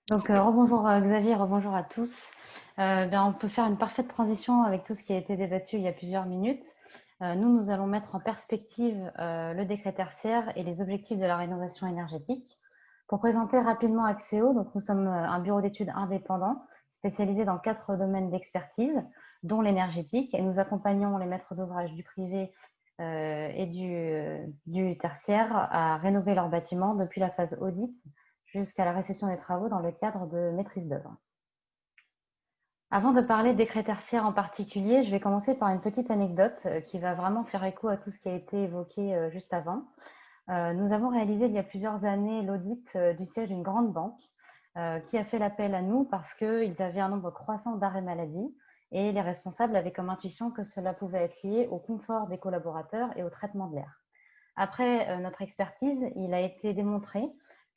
Rebonjour Xavier, rebonjour à tous. On peut faire une parfaite transition avec tout ce qui a été débattu il y a plusieurs minutes. Nous allons mettre en perspective le décret tertiaire et les objectifs de la rénovation énergétique. Pour présenter rapidement Axéo, donc nous sommes un bureau d'études indépendant spécialisé dans 4 domaines d'expertise, dont l'énergétique, et nous accompagnons les maîtres d'ouvrage du privé et du tertiaire à rénover leurs bâtiments depuis la phase audit jusqu'à la réception des travaux dans le cadre de maîtrise d'œuvre. Avant de parler des décret tertiaire en particulier, je vais commencer par une petite anecdote qui va vraiment faire écho à tout ce qui a été évoqué juste avant. Nous avons réalisé il y a plusieurs années l'audit du siège d'une grande banque qui a fait l'appel à nous parce qu'ils avaient un nombre croissant d'arrêts maladie et les responsables avaient comme intuition que cela pouvait être lié au confort des collaborateurs et au traitement de l'air. Après notre expertise, il a été démontré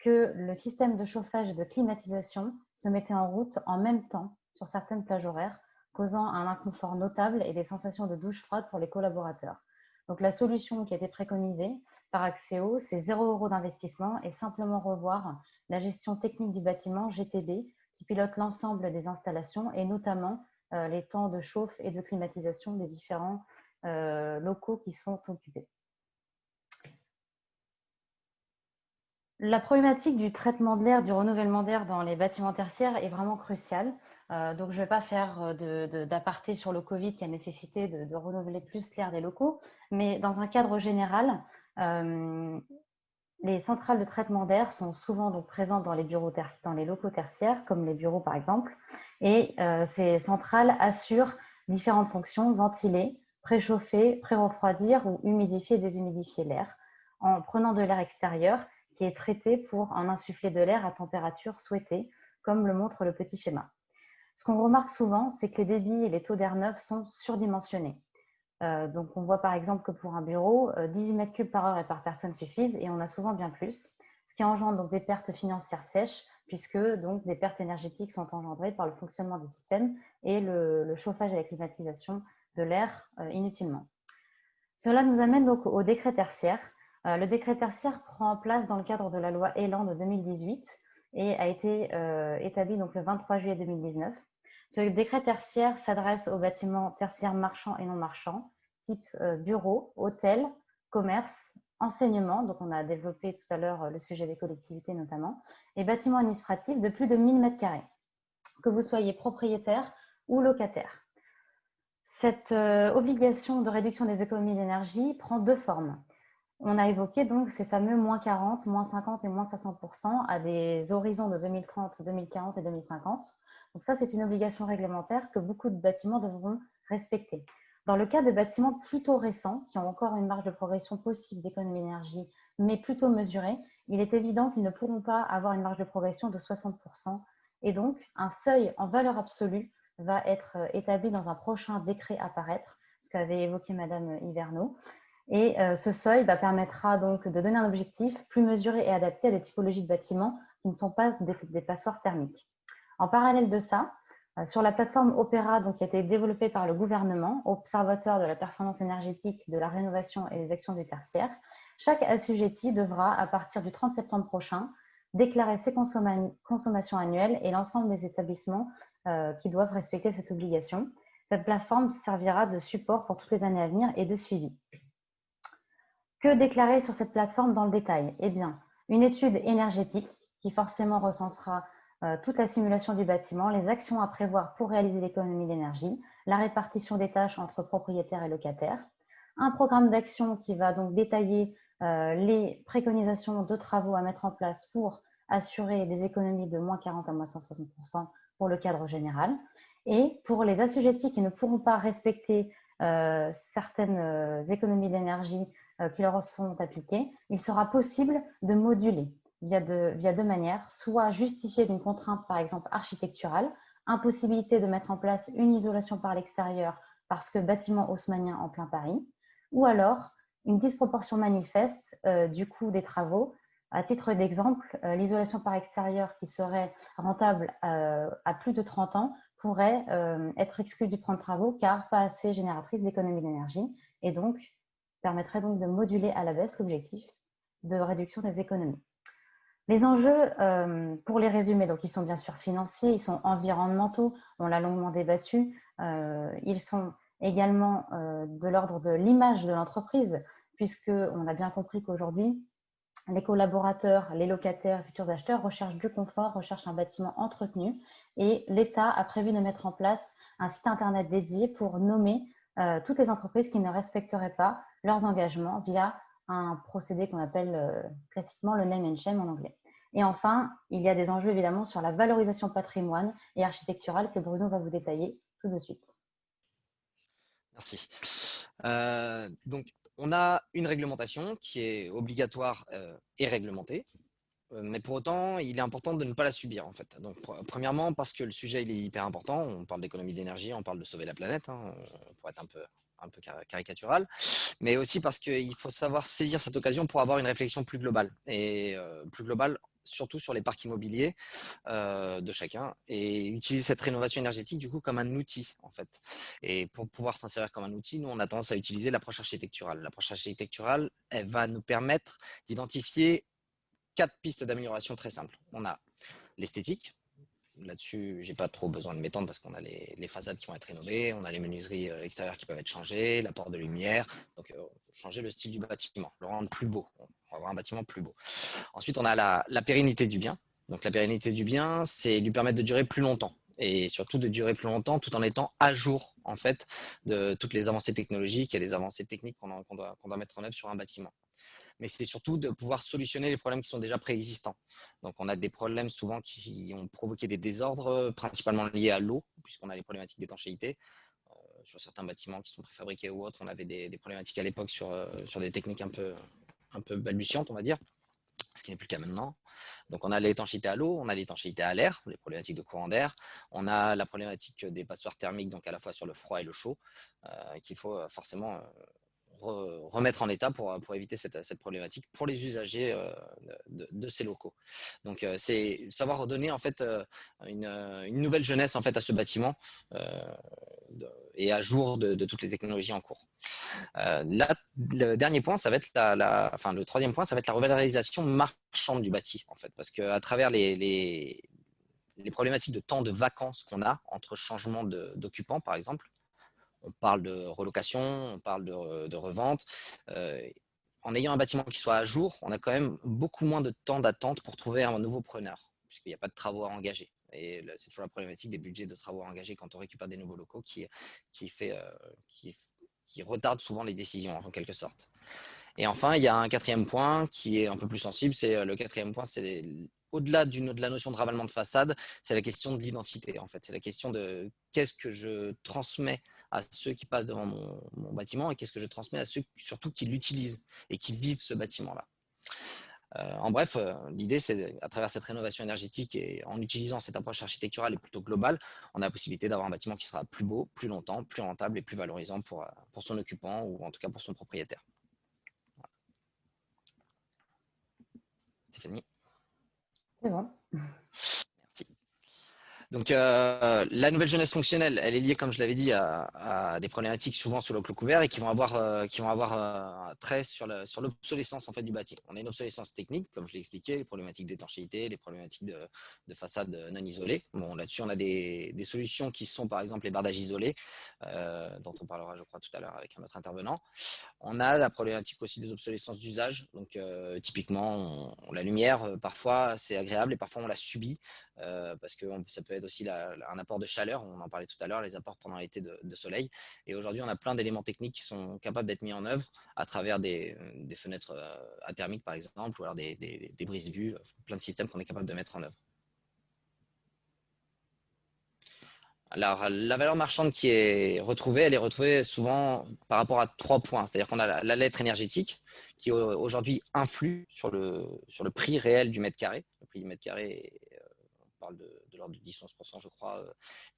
que le système de chauffage et de climatisation se mettait en route en même temps sur certaines plages horaires, causant un inconfort notable et des sensations de douche froide pour les collaborateurs. Donc la solution qui a été préconisée par Axéo, c'est 0 € d'investissement et simplement revoir la gestion technique du bâtiment GTB qui pilote l'ensemble des installations et notamment les temps de chauffe et de climatisation des différents locaux qui sont occupés. La problématique du traitement de l'air, du renouvellement d'air dans les bâtiments tertiaires est vraiment cruciale. Donc, je ne vais pas faire d'aparté sur le Covid qui a nécessité de renouveler plus l'air des locaux, mais dans un cadre général, les centrales de traitement d'air sont souvent donc présentes dans dans les locaux tertiaires, comme les bureaux par exemple, et ces centrales assurent différentes fonctions: ventiler, préchauffer, pré-refroidir ou humidifier et déshumidifier l'air, en prenant de l'air extérieur qui est traité pour en insuffler de l'air à température souhaitée, comme le montre le petit schéma. Ce qu'on remarque souvent, c'est que les débits et les taux d'air neuf sont surdimensionnés. Donc, on voit par exemple que pour un bureau, 18 mètres cubes par heure et par personne suffisent et on a souvent bien plus, ce qui engendre donc des pertes financières sèches puisque donc des pertes énergétiques sont engendrées par le fonctionnement des systèmes et le chauffage et la climatisation de l'air inutilement. Cela nous amène donc au décret tertiaire. Le décret tertiaire prend place dans le cadre de la loi Elan de 2018 et a été établi donc le 23 juillet 2019. Ce décret tertiaire s'adresse aux bâtiments tertiaires marchands et non marchands, type bureaux, hôtels, commerce, enseignement, donc on a développé tout à l'heure le sujet des collectivités notamment, et bâtiments administratifs de plus de 1000 m², que vous soyez propriétaire ou locataire. Cette obligation de réduction des économies d'énergie prend 2 formes. On a évoqué donc ces fameux moins 40, moins 50 et moins 60% à des horizons de 2030, 2040 et 2050. Donc ça, c'est une obligation réglementaire que beaucoup de bâtiments devront respecter. Dans le cas de bâtiments plutôt récents, qui ont encore une marge de progression possible d'économie d'énergie, mais plutôt mesurée, il est évident qu'ils ne pourront pas avoir une marge de progression de 60%. Et donc, un seuil en valeur absolue va être établi dans un prochain décret à paraître, ce qu'avait évoqué Madame Hiverneau. Et ce seuil permettra donc de donner un objectif plus mesuré et adapté à des typologies de bâtiments qui ne sont pas des passoires thermiques. En parallèle de ça, sur la plateforme Opéra, donc, qui a été développée par le gouvernement, Observatoire de la performance énergétique, de la rénovation et des actions du tertiaire, chaque assujetti devra, à partir du 30 septembre prochain, déclarer ses consommations annuelles et l'ensemble des établissements qui doivent respecter cette obligation. Cette plateforme servira de support pour toutes les années à venir et de suivi. Que déclarer sur cette plateforme dans le détail? Eh bien, une étude énergétique qui forcément recensera toute la simulation du bâtiment, les actions à prévoir pour réaliser l'économie d'énergie, la répartition des tâches entre propriétaires et locataires, un programme d'action qui va donc détailler les préconisations de travaux à mettre en place pour assurer des économies de moins 40 à moins 160% pour le cadre général. Et pour les assujettis qui ne pourront pas respecter certaines économies d'énergie qui leur seront appliquées, il sera possible de moduler via deux manières, soit justifier d'une contrainte par exemple architecturale, impossibilité de mettre en place une isolation par l'extérieur parce que bâtiment haussmannien en plein Paris, ou alors une disproportion manifeste du coût des travaux. À titre d'exemple, l'isolation par extérieur qui serait rentable à plus de 30 ans pourrait être exclue du plan de travaux car pas assez génératrice d'économie d'énergie et donc permettrait donc de moduler à la baisse l'objectif de réduction des économies. Les enjeux, pour les résumer, donc ils sont bien sûr financiers, ils sont environnementaux, on l'a longuement débattu, ils sont également de l'ordre de l'image de l'entreprise, puisqu'on a bien compris qu'aujourd'hui, les collaborateurs, les locataires, les futurs acheteurs recherchent du confort, recherchent un bâtiment entretenu et l'État a prévu de mettre en place un site internet dédié pour nommer toutes les entreprises qui ne respecteraient pas leurs engagements via un procédé qu'on appelle classiquement le name and shame en anglais. Et enfin, il y a des enjeux évidemment sur la valorisation patrimoine et architecturale que Bruno va vous détailler tout de suite. Merci. Donc, on a une réglementation qui est obligatoire et réglementée. Mais pour autant, il est important de ne pas la subir en fait. Donc, premièrement, parce que le sujet il est hyper important. On parle d'économie d'énergie, on parle de sauver la planète, hein, pour être un peu caricatural. Mais aussi parce qu'il faut savoir saisir cette occasion pour avoir une réflexion plus globale. Et plus globale, surtout sur les parcs immobiliers de chacun. Et utiliser cette rénovation énergétique du coup comme un outil en fait. Et pour pouvoir s'en servir comme un outil, nous on a tendance à utiliser l'approche architecturale. L'approche architecturale, elle va nous permettre d'identifier 4 pistes d'amélioration très simples. On a l'esthétique. Là-dessus, j'ai pas trop besoin de m'étendre parce qu'on a les façades qui vont être rénovées, on a les menuiseries extérieures qui peuvent être changées, l'apport de lumière, donc changer le style du bâtiment, le rendre plus beau, on va avoir un bâtiment plus beau. Ensuite, on a la pérennité du bien. Donc la pérennité du bien, c'est lui permettre de durer plus longtemps et surtout de durer plus longtemps tout en étant à jour en fait de toutes les avancées technologiques et les avancées techniques qu'on doit mettre en œuvre sur un bâtiment. Mais c'est surtout de pouvoir solutionner les problèmes qui sont déjà préexistants. Donc, on a des problèmes souvent qui ont provoqué des désordres, principalement liés à l'eau, puisqu'on a les problématiques d'étanchéité. Sur certains bâtiments qui sont préfabriqués ou autres, on avait des problématiques à l'époque sur des techniques un peu balbutiantes, on va dire, ce qui n'est plus le cas maintenant. Donc, on a l'étanchéité à l'eau, on a l'étanchéité à l'air, les problématiques de courant d'air. On a la problématique des passoires thermiques, donc à la fois sur le froid et le chaud, qu'il faut forcément remettre en état pour éviter cette problématique pour les usagers de ces locaux. Donc c'est savoir redonner en fait une nouvelle jeunesse en fait à ce bâtiment et à jour de toutes les technologies en cours. Là, le dernier point, ça va être enfin le troisième point, ça va être la revalorisation marchande du bâti en fait, parce qu'à travers les problématiques de temps de vacances qu'on a entre changements d'occupants par exemple, on parle de relocation, on parle de revente. En ayant un bâtiment qui soit à jour, on a quand même beaucoup moins de temps d'attente pour trouver un nouveau preneur, puisqu'il n'y a pas de travaux à engager. Et c'est toujours la problématique des budgets de travaux à engager quand on récupère des nouveaux locaux qui retarde souvent les décisions en quelque sorte. Et enfin, il y a un quatrième point qui est un peu plus sensible. C'est le quatrième point, c'est au-delà de la notion de ravalement de façade, c'est la question de l'identité en fait. C'est la question de qu'est-ce que je transmets à ceux qui passent devant mon bâtiment et qu'est-ce que je transmets à ceux surtout qui l'utilisent et qui vivent ce bâtiment-là. En bref, l'idée, c'est à travers cette rénovation énergétique et en utilisant cette approche architecturale et plutôt globale, on a la possibilité d'avoir un bâtiment qui sera plus beau, plus longtemps, plus rentable et plus valorisant pour son occupant ou en tout cas pour son propriétaire. Voilà. Stéphanie. C'est bon. Merci. Donc, la nouvelle jeunesse fonctionnelle, elle est liée, comme je l'avais dit, à des problématiques souvent sur le clos couvert et qui vont avoir un trait sur l'obsolescence en fait, du bâti. On a une obsolescence technique, comme je l'ai expliqué, les problématiques d'étanchéité, les problématiques de façade non isolée. Bon, là-dessus, on a des solutions qui sont, par exemple, les bardages isolés, dont on parlera, je crois, tout à l'heure avec un autre intervenant. On a la problématique aussi des obsolescences d'usage. Donc, typiquement, la lumière, parfois, c'est agréable et parfois, on la subit parce que ça peut être aussi un apport de chaleur. On en parlait tout à l'heure, les apports pendant l'été de soleil. Et aujourd'hui, on a plein d'éléments techniques qui sont capables d'être mis en œuvre à travers des fenêtres athermiques, par exemple, ou alors des brise-vues, plein de systèmes qu'on est capable de mettre en œuvre. Alors, la valeur marchande qui est retrouvée, elle est retrouvée souvent par rapport à 3 points. C'est-à-dire qu'on a la lettre énergétique qui aujourd'hui influe sur le prix réel du mètre carré. Le prix du mètre carré, on parle de l'ordre de 10-11%, je crois,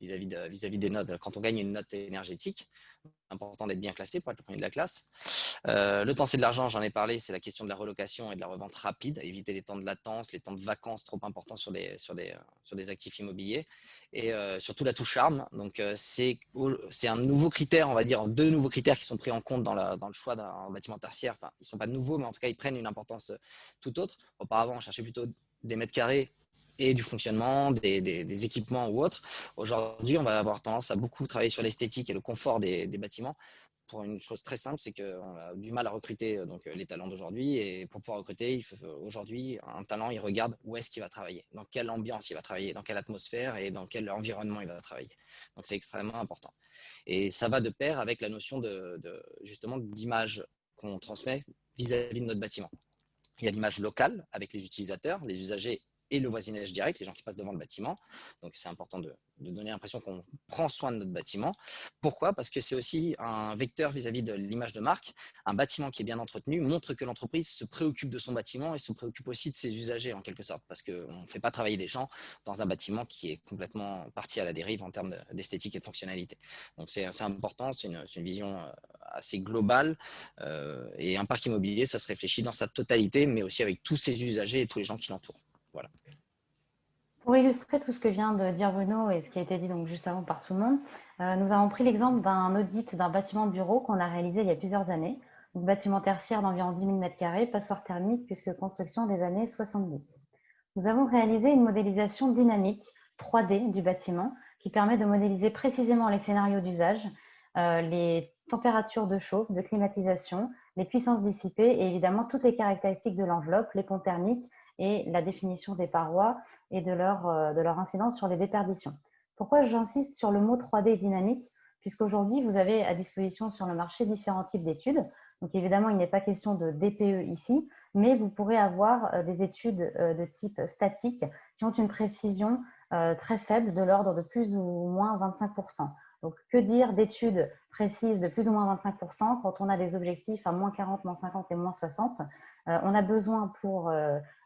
vis-à-vis des notes. Quand on gagne une note énergétique, c'est important d'être bien classé pour être le premier de la classe. Le temps, c'est de l'argent, j'en ai parlé, c'est la question de la relocation et de la revente rapide, éviter les temps de latence, les temps de vacances trop importants sur des actifs immobiliers et surtout l'atout charme. Donc, c'est un nouveau critère, on va dire, 2 nouveaux critères qui sont pris en compte dans le choix d'un bâtiment tertiaire. Enfin, ils ne sont pas nouveaux, mais en tout cas, ils prennent une importance tout autre. Auparavant, on cherchait plutôt des mètres carrés et du fonctionnement, des équipements ou autres. Aujourd'hui, on va avoir tendance à beaucoup travailler sur l'esthétique et le confort des bâtiments pour une chose très simple, c'est qu'on a du mal à recruter les talents d'aujourd'hui. Et pour pouvoir recruter, aujourd'hui, un talent, il regarde où est-ce qu'il va travailler, dans quelle ambiance il va travailler, dans quelle atmosphère et dans quel environnement il va travailler. Donc, c'est extrêmement important. Et ça va de pair avec la notion justement d'image qu'on transmet vis-à-vis de notre bâtiment. Il y a l'image locale avec les utilisateurs, les usagers et le voisinage direct, les gens qui passent devant le bâtiment. Donc, c'est important de donner l'impression qu'on prend soin de notre bâtiment. Pourquoi? Parce que c'est aussi un vecteur vis-à-vis de l'image de marque. Un bâtiment qui est bien entretenu montre que l'entreprise se préoccupe de son bâtiment et se préoccupe aussi de ses usagers en quelque sorte. Parce qu'on ne fait pas travailler des gens dans un bâtiment qui est complètement parti à la dérive en termes d'esthétique et de fonctionnalité. Donc, c'est important, c'est une vision assez globale. Et un parc immobilier, ça se réfléchit dans sa totalité, mais aussi avec tous ses usagers et tous les gens qui l'entourent. Voilà. Pour illustrer tout ce que vient de dire Bruno et ce qui a été dit donc juste avant par tout le monde, nous avons pris l'exemple d'un audit d'un bâtiment de bureau qu'on a réalisé il y a plusieurs années. Donc, bâtiment tertiaire d'environ 10 000 m², passoire thermique puisque construction des années 70. Nous avons réalisé une modélisation dynamique 3D du bâtiment qui permet de modéliser précisément les scénarios d'usage, les températures de chauffe, de climatisation, les puissances dissipées et évidemment toutes les caractéristiques de l'enveloppe, les ponts thermiques et la définition des parois et de leur incidence sur les déperditions. Pourquoi j'insiste sur le mot 3D dynamique? Puisqu'aujourd'hui, vous avez à disposition sur le marché différents types d'études. Donc évidemment, il n'est pas question de DPE ici, mais vous pourrez avoir des études de type statique qui ont une précision très faible de l'ordre de plus ou moins 25%. Donc que dire d'études précises de plus ou moins 25% quand on a des objectifs à moins 40, moins 50 et moins 60? On a besoin pour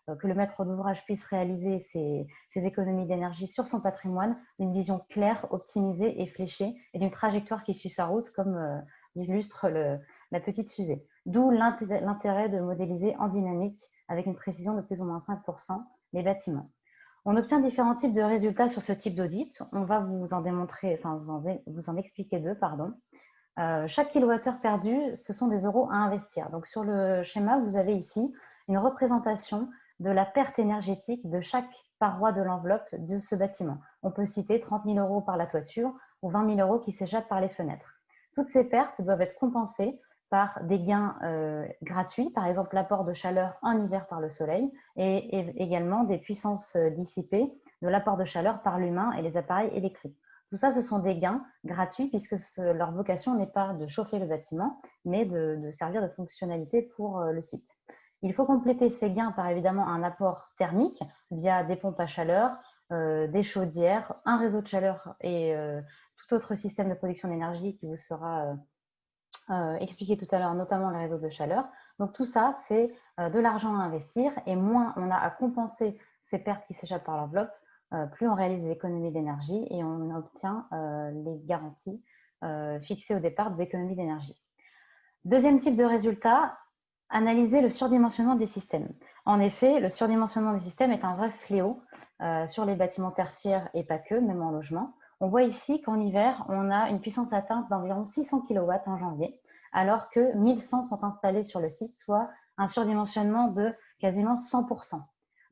que le maître d'ouvrage puisse réaliser ses économies d'énergie sur son patrimoine, d'une vision claire, optimisée et fléchée, et d'une trajectoire qui suit sa route, comme illustre la petite fusée. D'où l'intérêt de modéliser en dynamique avec une précision de plus ou moins 5% les bâtiments. On obtient différents types de résultats sur ce type d'audit. On va vous en démontrer, enfin vous en expliquer deux, pardon. Chaque kilowattheure perdu, ce sont des euros à investir. Donc sur le schéma, vous avez ici une représentation de la perte énergétique de chaque paroi de l'enveloppe de ce bâtiment. On peut citer 30 000 euros par la toiture ou 20 000 euros qui s'échappent par les fenêtres. Toutes ces pertes doivent être compensées par des gains gratuits, par exemple l'apport de chaleur en hiver par le soleil et également des puissances dissipées de l'apport de chaleur par l'humain et les appareils électriques. Tout ça, ce sont des gains gratuits puisque leur vocation n'est pas de chauffer le bâtiment, mais de servir de fonctionnalité pour le site. Il faut compléter ces gains par évidemment un apport thermique via des pompes à chaleur, des chaudières, un réseau de chaleur et tout autre système de production d'énergie qui vous sera expliqué tout à l'heure, notamment les réseaux de chaleur. Donc tout ça, c'est de l'argent à investir et moins on a à compenser ces pertes qui s'échappent par l'enveloppe, plus on réalise des économies d'énergie et on obtient les garanties fixées au départ d'économies d'énergie. Deuxième type de résultat, analyser le surdimensionnement des systèmes. En effet, le surdimensionnement des systèmes est un vrai fléau sur les bâtiments tertiaires et pas que, même en logement. On voit ici qu'en hiver, on a une puissance atteinte d'environ 600 kW en janvier, alors que 1100 sont installés sur le site, soit un surdimensionnement de quasiment 100%.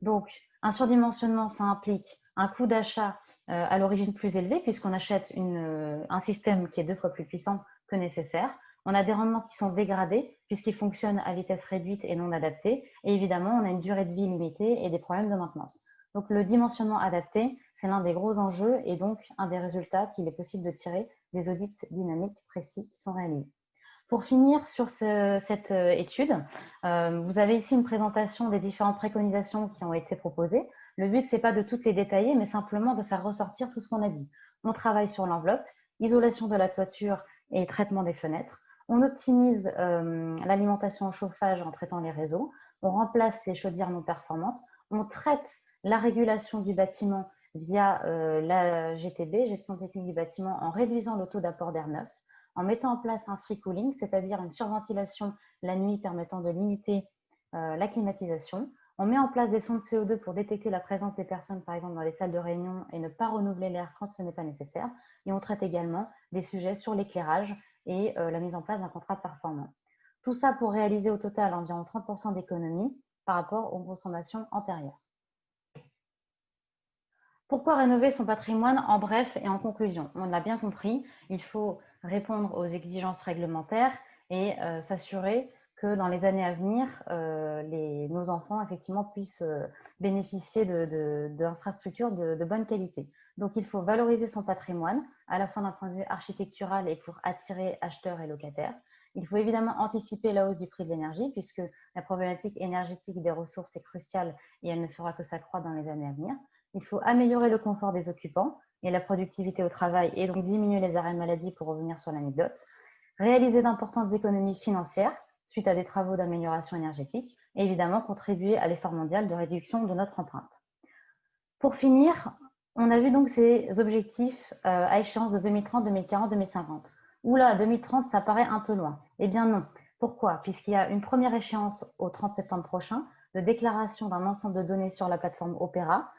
Donc, un surdimensionnement, ça implique un coût d'achat à l'origine plus élevé, puisqu'on achète un système qui est 2 fois plus puissant que nécessaire. On a des rendements qui sont dégradés puisqu'ils fonctionnent à vitesse réduite et non adaptée. Et évidemment, on a une durée de vie limitée et des problèmes de maintenance. Donc, le dimensionnement adapté, c'est l'un des gros enjeux et donc un des résultats qu'il est possible de tirer des audits dynamiques précis qui sont réalisés. Pour finir sur cette étude, vous avez ici une présentation des différentes préconisations qui ont été proposées. Le but, ce n'est pas de toutes les détailler, mais simplement de faire ressortir tout ce qu'on a dit. On travaille sur l'enveloppe, isolation de la toiture et traitement des fenêtres. On optimise l'alimentation au chauffage en traitant les réseaux. On remplace les chaudières non performantes. On traite la régulation du bâtiment via la GTB, gestion technique du bâtiment, en réduisant le taux d'apport d'air neuf, en mettant en place un free cooling, c'est-à-dire une surventilation la nuit permettant de limiter la climatisation. On met en place des sondes CO2 pour détecter la présence des personnes, par exemple, dans les salles de réunion et ne pas renouveler l'air quand ce n'est pas nécessaire. Et on traite également des sujets sur l'éclairage et la mise en place d'un contrat performant. Tout ça pour réaliser au total environ 30% d'économie par rapport aux consommations antérieures. Pourquoi rénover son patrimoine? En bref et en conclusion, on l'a bien compris, il faut répondre aux exigences réglementaires et s'assurer que dans les années à venir, nos enfants effectivement puissent bénéficier d'infrastructures de bonne qualité. Donc il faut valoriser son patrimoine, à la fois d'un point de vue architectural et pour attirer acheteurs et locataires. Il faut évidemment anticiper la hausse du prix de l'énergie, puisque la problématique énergétique des ressources est cruciale et elle ne fera que s'accroître dans les années à venir. Il faut améliorer le confort des occupants et la productivité au travail et donc diminuer les arrêts maladie pour revenir sur l'anecdote. Réaliser d'importantes économies financières suite à des travaux d'amélioration énergétique et évidemment contribuer à l'effort mondial de réduction de notre empreinte. Pour finir, on a vu donc ces objectifs à échéance de 2030, 2040, 2050. Oula, 2030, ça paraît un peu loin. Eh bien non. Pourquoi? Puisqu'il y a une première échéance au 30 septembre prochain de déclaration d'un ensemble de données sur la plateforme Opera,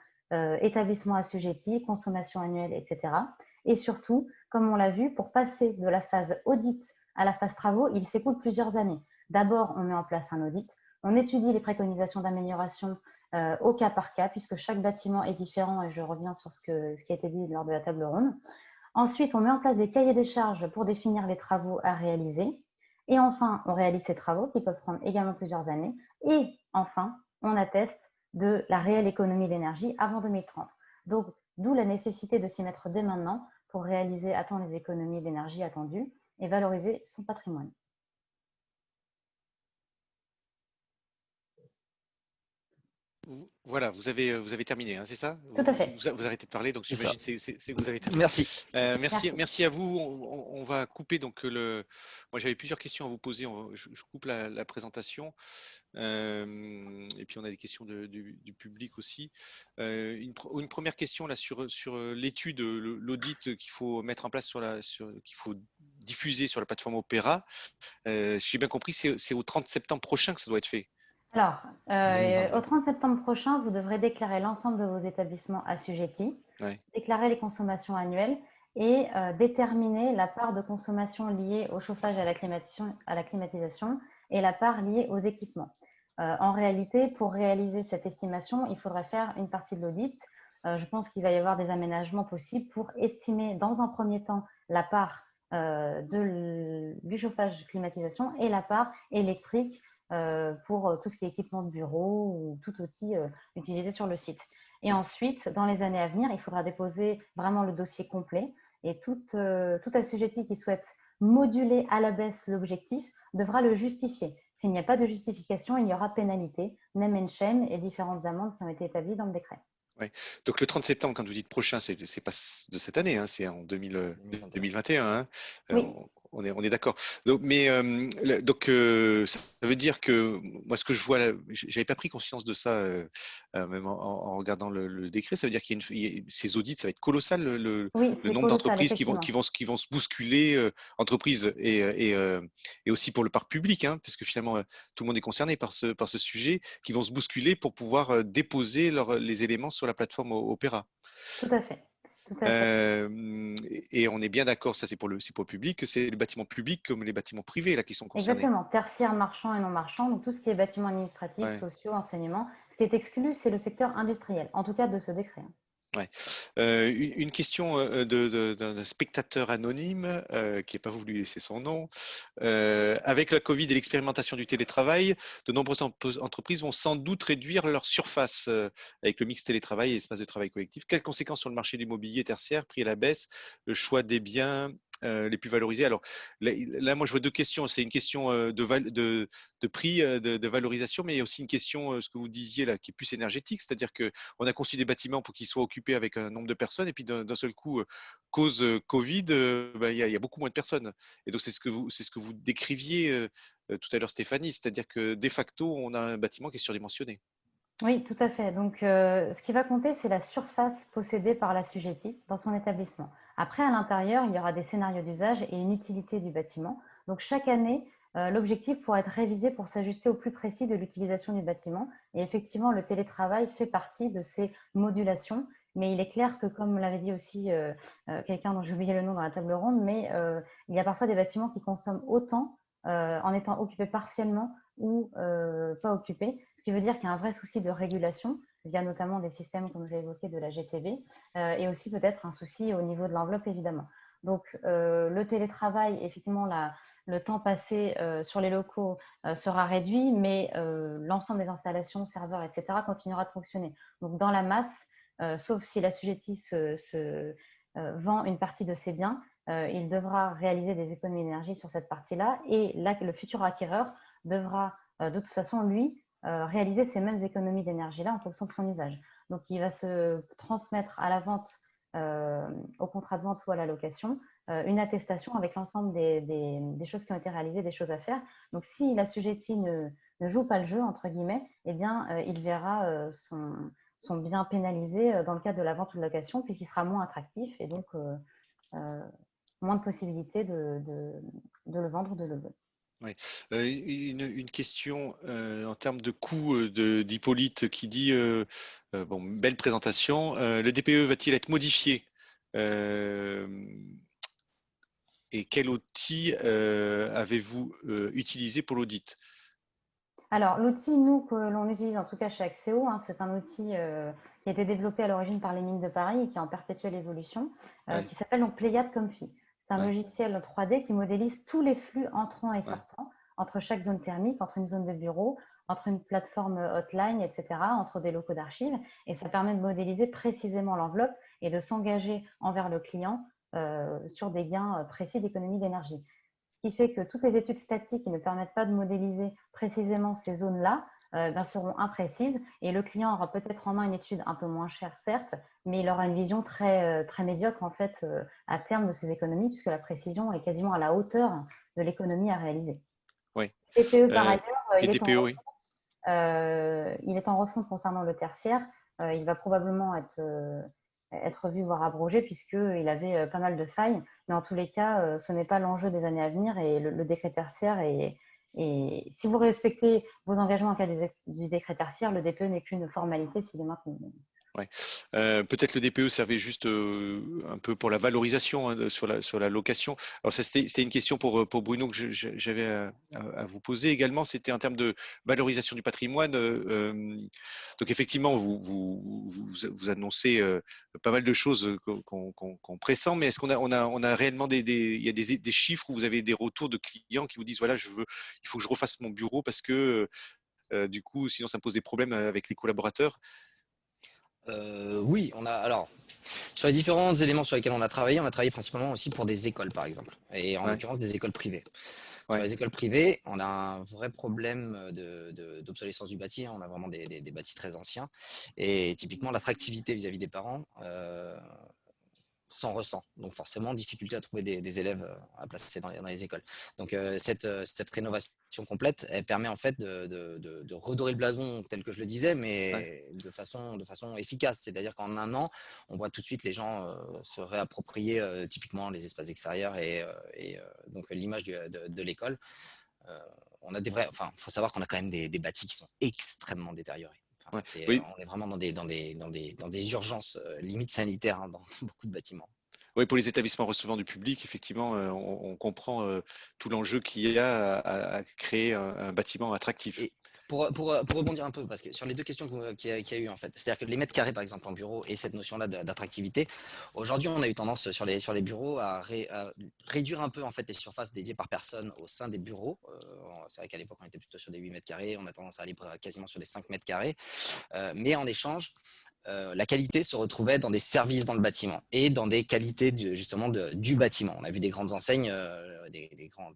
établissements assujettis, consommation annuelle, etc. Et surtout, comme on l'a vu, pour passer de la phase audit à la phase travaux, il s'écoule plusieurs années. D'abord, on met en place un audit, on étudie les préconisations d'amélioration au cas par cas, puisque chaque bâtiment est différent, et je reviens sur ce qui a été dit lors de la table ronde. Ensuite, on met en place des cahiers des charges pour définir les travaux à réaliser. Et enfin, on réalise ces travaux qui peuvent prendre également plusieurs années. Et enfin, on atteste de la réelle économie d'énergie avant 2030. Donc, d'où la nécessité de s'y mettre dès maintenant pour réaliser à temps les économies d'énergie attendues et valoriser son patrimoine. Voilà, vous avez terminé, hein, c'est ça? Tout à fait. Vous arrêtez de parler, donc C'est ça. j'imagine que vous avez terminé. Merci. Merci à vous. On va couper donc Moi, j'avais plusieurs questions à vous poser. Je coupe la présentation. Et puis on a des questions du public aussi. Une première question là sur l'étude, l'audit qu'il faut mettre en place qu'il faut diffuser sur la plateforme Opera. Si j'ai bien compris, c'est au 30 septembre prochain que ça doit être fait. Alors, au 2021. 30 septembre prochain, vous devrez déclarer l'ensemble de vos établissements assujettis, Ouais. déclarer les consommations annuelles et déterminer la part de consommation liée au chauffage et à la climatisation et la part liée aux équipements. En réalité, pour réaliser cette estimation, il faudrait faire une partie de l'audit. Je pense qu'il va y avoir des aménagements possibles pour estimer dans un premier temps la part du chauffage climatisation et la part électrique pour tout ce qui est équipement de bureau ou tout outil utilisé sur le site. Et ensuite, dans les années à venir, il faudra déposer vraiment le dossier complet et tout assujetti qui souhaite moduler à la baisse l'objectif devra le justifier. S'il n'y a pas de justification, il y aura pénalité, name and shame et différentes amendes qui ont été établies dans le décret. Ouais. Donc le 30 septembre, quand vous dites prochain, c'est pas de cette année, hein, c'est en 2021. Hein. Oui. On est d'accord. Donc, ça veut dire que moi, ce que je vois, j'avais pas pris conscience de ça, même en regardant le décret. Ça veut dire ces audits, ça va être colossal Oui, le c'est nombre colossal, d'entreprises qui effectivement. vont se bousculer, entreprises et aussi pour le parc public, hein, parce que finalement tout le monde est concerné par ce sujet, qui vont se bousculer pour pouvoir déposer les éléments sur la plateforme Opera. Tout à fait. Tout à fait. Et on est bien d'accord, ça c'est pour le public, que c'est les bâtiments publics comme les bâtiments privés là qui sont concernés. Exactement, tertiaire, marchand et non marchand, donc tout ce qui est bâtiments administratifs, Ouais. sociaux, enseignement. Ce qui est exclu, c'est le secteur industriel, en tout cas de ce décret. Ouais. Une question d'un spectateur anonyme qui n'a pas voulu laisser son nom. Avec la Covid et l'expérimentation du télétravail, de nombreuses entreprises vont sans doute réduire leur surface avec le mix télétravail et espace de travail collectif. Quelles conséquences sur le marché de l'immobilier tertiaire, prix à la baisse, le choix des biens les plus valorisés? Alors là, moi je vois deux questions. C'est une question de prix, de valorisation, mais il y a aussi une question, ce que vous disiez là, qui est plus énergétique, c'est-à-dire que on a conçu des bâtiments pour qu'ils soient occupés avec un nombre de personnes, et puis d'un seul coup, cause Covid, il y a beaucoup moins de personnes. Et donc c'est ce que vous décriviez tout à l'heure, Stéphanie, c'est-à-dire que de facto, on a un bâtiment qui est surdimensionné. Oui, tout à fait. Donc, ce qui va compter, c'est la surface possédée par l'assujetti dans son établissement. Après, à l'intérieur, il y aura des scénarios d'usage et une utilité du bâtiment. Donc, chaque année, l'objectif pourra être révisé pour s'ajuster au plus précis de l'utilisation du bâtiment. Et effectivement, le télétravail fait partie de ces modulations. Mais il est clair que, comme l'avait dit aussi quelqu'un dont j'ai oublié le nom dans la table ronde, mais il y a parfois des bâtiments qui consomment autant en étant occupés partiellement ou pas occupés, ce qui veut dire qu'il y a un vrai souci de régulation via notamment des systèmes, comme j'ai évoqué, de la GTB, et aussi peut-être un souci au niveau de l'enveloppe, évidemment. Donc, le télétravail, effectivement, le temps passé sur les locaux sera réduit, mais l'ensemble des installations, serveurs, etc., continuera de fonctionner. Donc, dans la masse, sauf si l'assujetti vend une partie de ses biens, il devra réaliser des économies d'énergie sur cette partie-là, et là, le futur acquéreur devra, de toute façon, lui, réaliser ces mêmes économies d'énergie-là en fonction de son usage. Donc, il va se transmettre à la vente, au contrat de vente ou à la location, une attestation avec l'ensemble des choses qui ont été réalisées, des choses à faire. Donc, si l'assujetti ne joue pas le jeu, entre guillemets, eh bien, il verra son bien pénalisé dans le cadre de la vente ou de la location, puisqu'il sera moins attractif et donc moins de possibilités de le vendre ou de le louer. Oui. Une question en termes de coût d'Hippolyte qui dit bon, belle présentation. Le DPE va-t-il être modifié et quel outil avez-vous utilisé pour l'audit? Alors, l'outil, nous, que l'on utilise en tout cas chez Axéo, c'est un outil qui a été développé à l'origine par les mines de Paris et qui est en perpétuelle évolution, Ouais. qui s'appelle donc Pléiade Comfy. C'est un Ouais. logiciel 3D qui modélise tous les flux entrants et Ouais. sortants entre chaque zone thermique, entre une zone de bureau, entre une plateforme hotline, etc., entre des locaux d'archives. Et ça permet de modéliser précisément l'enveloppe et de s'engager envers le client sur des gains précis d'économie d'énergie. Ce qui fait que toutes les études statiques qui ne permettent pas de modéliser précisément ces zones-là seront imprécises et le client aura peut-être en main une étude un peu moins chère, certes, mais il aura une vision très médiocre en fait à terme de ces économies puisque la précision est quasiment à la hauteur de l'économie à réaliser. Oui. TPE par ailleurs, Et DPE, oui. il est en refonte concernant le tertiaire. Il va probablement être revu, voire abrogé, puisqu'il avait pas mal de failles. Mais en tous les cas, ce n'est pas l'enjeu des années à venir et le décret tertiaire et si vous respectez vos engagements en cas du décret tertiaire, le DPE n'est qu'une formalité s'il est maintenu. Ouais. Peut-être le DPE servait juste un peu pour la valorisation sur la location. Alors ça, c'était une question pour Bruno que j'avais à vous poser également. C'était en termes de valorisation du patrimoine. Donc effectivement, vous annoncez pas mal de choses qu'on pressent, mais est-ce qu'on a réellement il y a des chiffres où vous avez des retours de clients qui vous disent voilà, il faut que je refasse mon bureau parce que du coup, sinon ça me pose des problèmes avec les collaborateurs. Oui, alors sur les différents éléments sur lesquels on a travaillé principalement aussi pour des écoles par exemple, et en Ouais. l'occurrence des écoles privées. Sur Ouais. les écoles privées, on a un vrai problème d'obsolescence du bâti. On a vraiment des bâtis très anciens et typiquement l'attractivité vis-à-vis des parents s'en ressent. Donc forcément, difficulté à trouver des élèves à placer dans les écoles. Donc cette rénovation complète, elle permet en fait de redorer le blason tel que je le disais, mais de façon efficace. C'est-à-dire qu'en un an, on voit tout de suite les gens se réapproprier typiquement les espaces extérieurs et donc l'image de l'école. On a faut savoir qu'on a quand même des bâtis qui sont extrêmement détériorés. Oui. On est vraiment dans des urgences limites sanitaires dans beaucoup de bâtiments. Oui, pour les établissements recevant du public, effectivement, on comprend tout l'enjeu qu'il y a à créer un bâtiment attractif. Et pour rebondir un peu, parce que sur les deux questions qu'il y a eu en fait, c'est-à-dire que les mètres carrés par exemple en bureau et cette notion-là d'attractivité, aujourd'hui on a eu tendance sur les bureaux à réduire un peu en fait les surfaces dédiées par personne au sein des bureaux. C'est vrai qu'à l'époque on était plutôt sur des 8 mètres carrés, on a tendance à aller quasiment sur des 5 mètres carrés, mais en échange, la qualité se retrouvait dans des services dans le bâtiment et dans des qualités justement du bâtiment. On a vu des grandes enseignes, des grandes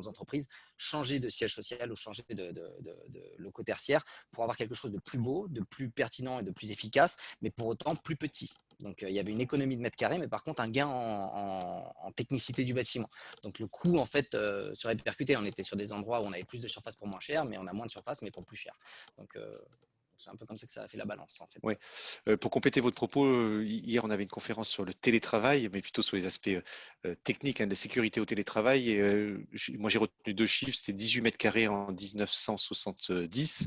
entreprises changer de siège social ou changer de locaux tertiaires pour avoir quelque chose de plus beau, de plus pertinent et de plus efficace, mais pour autant plus petit. Donc il y avait une économie de mètres carrés, mais par contre un gain en technicité du bâtiment. Donc le coût en fait se répercutait. On était sur des endroits où on avait plus de surface pour moins cher, mais on a moins de surface mais pour plus cher. Donc c'est un peu comme ça que ça a fait la balance en fait. Ouais. Pour compléter votre propos, hier on avait une conférence sur le télétravail, mais plutôt sur les aspects techniques de sécurité au télétravail. Et, moi j'ai retenu deux chiffres, c'était 18 mètres carrés en 1970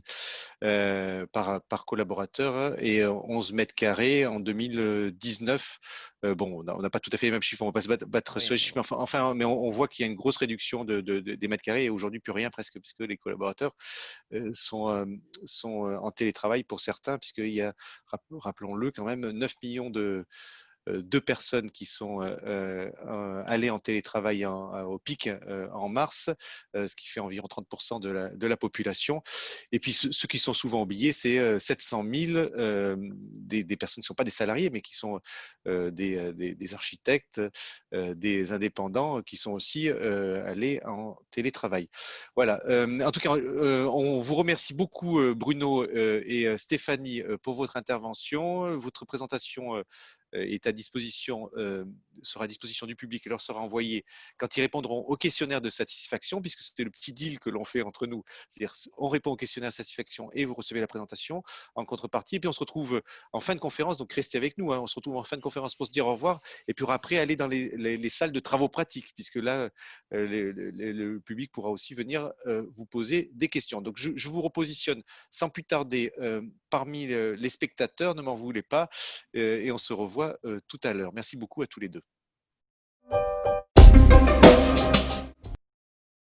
par collaborateur et 11 mètres carrés en 2019 Bon, on n'a pas tout à fait les mêmes chiffres, on ne va pas se battre Oui, sur les chiffres, mais mais on voit qu'il y a une grosse réduction des mètres carrés et aujourd'hui plus rien presque, puisque les collaborateurs sont en télétravail pour certains, puisqu'il y a, rappelons-le quand même, 9 millions de personnes qui sont allées en télétravail au pic en mars, ce qui fait environ 30% de la population. Et puis ceux qui sont souvent oubliés, c'est 700 000 des personnes qui ne sont pas des salariés, mais qui sont des architectes, des indépendants qui sont aussi allés en télétravail. Voilà. En tout cas, on vous remercie beaucoup, Bruno et Stéphanie, pour votre intervention. Votre présentation est à disposition, sera à disposition du public et leur sera envoyée quand ils répondront au questionnaire de satisfaction, puisque c'était le petit deal que l'on fait entre nous. C'est-à-dire, on répond au questionnaire de satisfaction et vous recevez la présentation en contrepartie. Et puis, on se retrouve en fin de conférence, donc restez avec nous. Hein, on se retrouve en fin de conférence pour se dire au revoir et puis après aller dans les salles de travaux pratiques, puisque là, le public pourra aussi venir vous poser des questions. Donc, je vous repositionne sans plus tarder parmi les spectateurs, ne m'en voulez pas, et on se revoit tout à l'heure. Merci beaucoup à tous les deux.